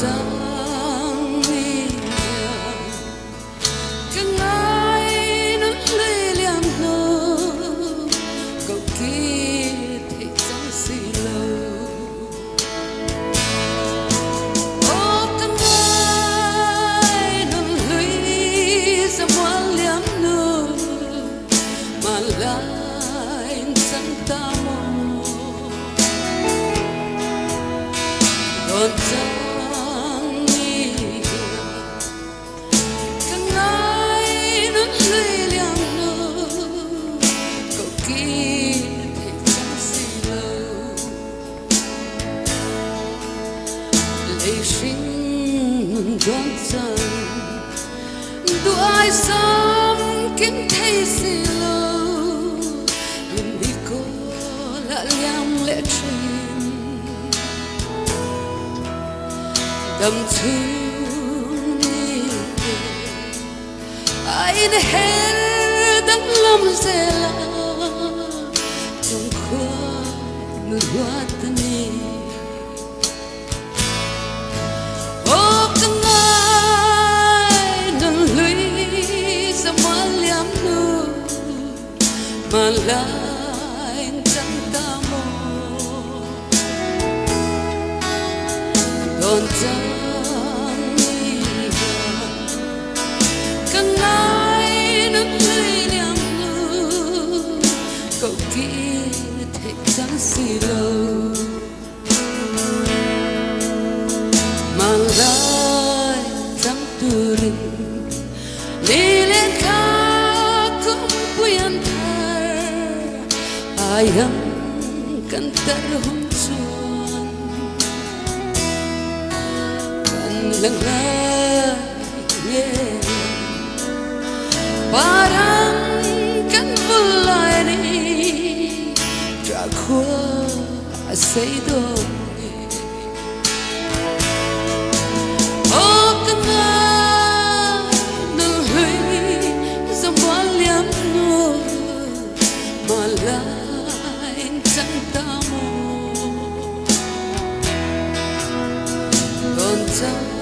chẳng đi cái ngày nó lê liam nô cậu kia thì chẳng xì lâu ô cái ngày nó lê ra mua liam nô mà lại chẳng ta mong còn chẳng đi cái ngày nó lê liam nô cậu kia thì chẳng xì lâu lệ sinh đoán rằng đôi ai dám kiếm thấy xì lâu nhưng đi cô lại liam lệ trình đầm thương đi ai đã hết đắng lắm dễ là trong khoa người hoa tân đi ô cái ngày nâng lũy ra má liam nô mà lại chẳng ta mò còn chẳng đi cái ngày nó lê liam nô cậu kia thì chẳng xì lâu mà lại chẳng tu rin đi lên khá cũng quen thar ai kan terhum chuan kan lengai ye parang kan bulai ni tra khua sei do ô cái ngày nó lũy ra mua liam nô mà lại chẳng ta mong còn chẳng